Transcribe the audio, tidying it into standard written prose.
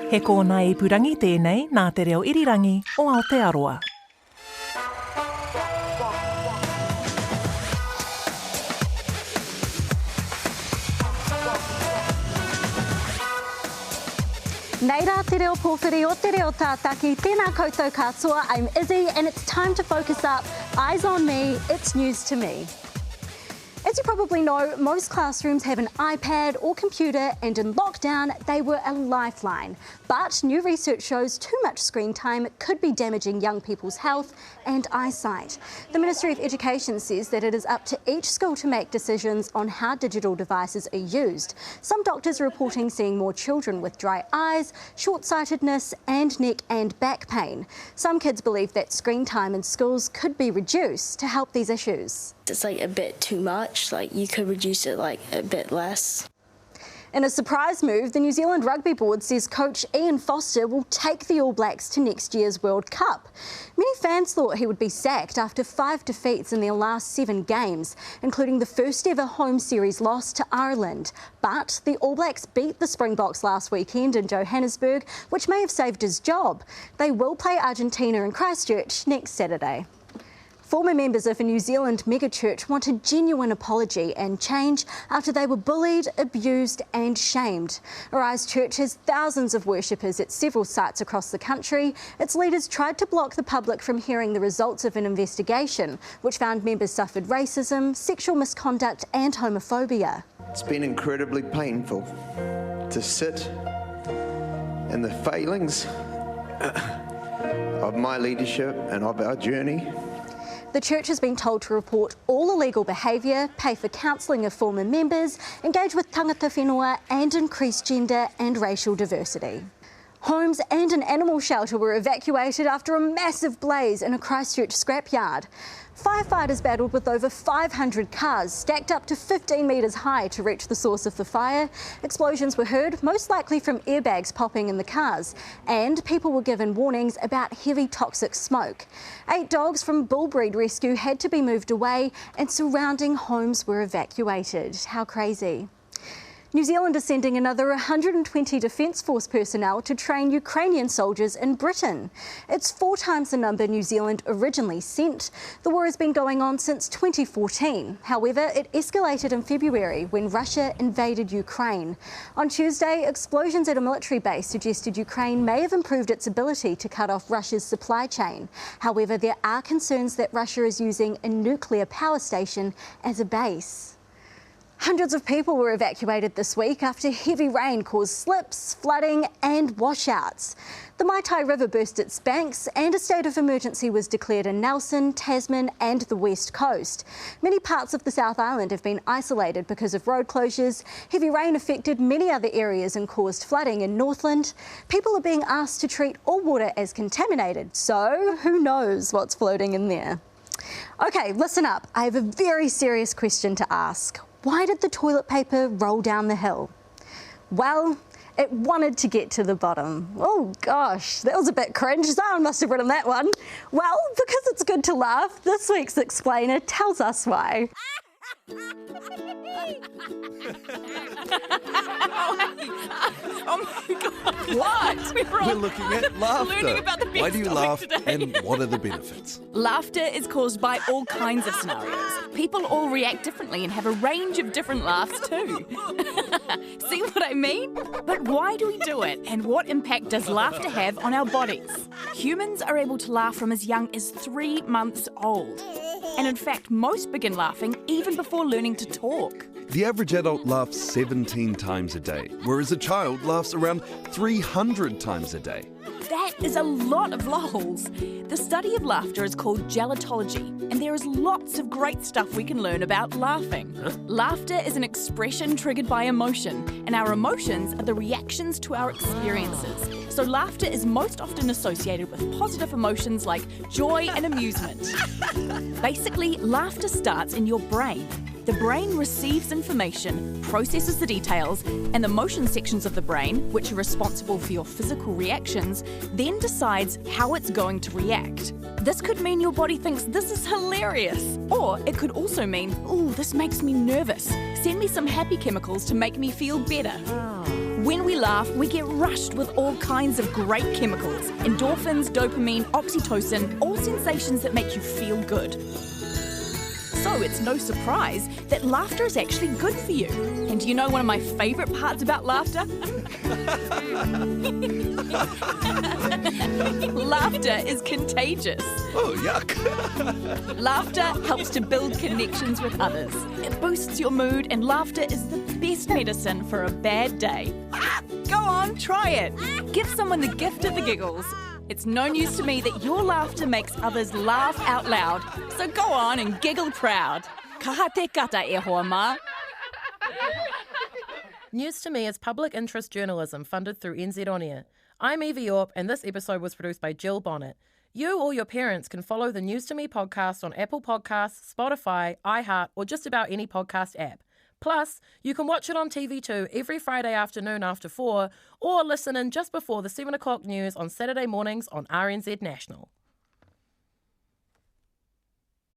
He kōna I purangi tēnei nā te reo irirangi o Aotearoa. Nei rā te reo pōwhiri o te reo tātaki, tēnā koutou katoa, I'm Izzy and it's time to focus up. Eyes on me, it's news to me. As you probably know, most classrooms have an iPad or computer, and in lockdown they were a lifeline. But new research shows too much screen time could be damaging young people's health and eyesight. The Ministry of Education says that it is up to each school to make decisions on how digital devices are used. Some doctors are reporting seeing more children with dry eyes, short-sightedness and neck and back pain. Some kids believe that screen time in schools could be reduced to help these issues. It's like a bit too much, like you could reduce it like a bit less. In a surprise move, the New Zealand Rugby Board says coach Ian Foster will take the All Blacks to next year's World Cup. Many fans thought he would be sacked after 5 defeats in their last 7 games, including the first ever home series loss to Ireland. But the All Blacks beat the Springboks last weekend in Johannesburg, which may have saved his job. They will play Argentina in Christchurch next Saturday. Former members of a New Zealand megachurch want a genuine apology and change after they were bullied, abused and shamed. Arise Church has thousands of worshippers at several sites across the country. Its leaders tried to block the public from hearing the results of an investigation, which found members suffered racism, sexual misconduct and homophobia. It's been incredibly painful to sit in the failings of my leadership and of our journey. The church has been told to report all illegal behaviour, pay for counselling of former members, engage with tangata whenua and increase gender and racial diversity. Homes and an animal shelter were evacuated after a massive blaze in a Christchurch scrapyard. Firefighters battled with over 500 cars stacked up to 15 metres high to reach the source of the fire. Explosions were heard, most likely from airbags popping in the cars, and people were given warnings about heavy toxic smoke. 8 dogs from Bull Breed Rescue had to be moved away and surrounding homes were evacuated. How crazy. New Zealand is sending another 120 Defence Force personnel to train Ukrainian soldiers in Britain. It's 4 times the number New Zealand originally sent. The war has been going on since 2014. However, it escalated in February when Russia invaded Ukraine. On Tuesday, explosions at a military base suggested Ukraine may have improved its ability to cut off Russia's supply chain. However, there are concerns that Russia is using a nuclear power station as a base. Hundreds of people were evacuated this week after heavy rain caused slips, flooding and washouts. The Maitai River burst its banks and a state of emergency was declared in Nelson, Tasman and the West Coast. Many parts of the South Island have been isolated because of road closures. Heavy rain affected many other areas and caused flooding in Northland. People are being asked to treat all water as contaminated, so who knows what's floating in there. Okay, listen up. I have a very serious question to ask. Why did the toilet paper roll down the hill? Well, it wanted to get to the bottom. Oh gosh, that was a bit cringe. Someone must have written that one. Well, because it's good to laugh, this week's explainer tells us why. Oh my God! What? We're looking at laughter. Learning about the best Why do you laugh today. and what are the benefits? Laughter is caused by all kinds of scenarios. People all react differently and have a range of different laughs too. See what I mean? But why do we do it and what impact does laughter have on our bodies? Humans are able to laugh from as young as 3 months old. And in fact, most begin laughing even before learning to talk. The average adult laughs 17 times a day, whereas a child laughs around 300 times a day. That is a lot of lols. The study of laughter is called gelotology, and there is lots of great stuff we can learn about laughing. Laughter is an expression triggered by emotion, and our emotions are the reactions to our experiences. So laughter is most often associated with positive emotions like joy and amusement. Basically, laughter starts in your brain. The brain receives information, processes the details, and the motion sections of the brain, which are responsible for your physical reactions, then decides how it's going to react. This could mean your body thinks this is hilarious, or it could also mean, ooh, this makes me nervous. Send me some happy chemicals to make me feel better. When we laugh, we get rushed with all kinds of great chemicals. Endorphins, dopamine, oxytocin, all sensations that make you feel good. So it's no surprise that laughter is actually good for you. And do you know one of my favourite parts about laughter? Laughter is contagious. Oh, yuck. Laughter helps to build connections with others. It boosts your mood, and laughter is the best medicine for a bad day. Go on, try it. Give someone the gift of the giggles. It's no news to me that your laughter makes others laugh out loud. So go on and giggle proud. Kaha te kata e hoa ma. News to Me is public interest journalism funded through NZ On Air. I'm Eva Yorp, and this episode was produced by Jill Bonnet. You or your parents can follow the News to Me podcast on Apple Podcasts, Spotify, iHeart, or just about any podcast app. Plus, you can watch it on TV too every Friday afternoon after 4, or listen in just before the 7 o'clock news on Saturday mornings on RNZ National.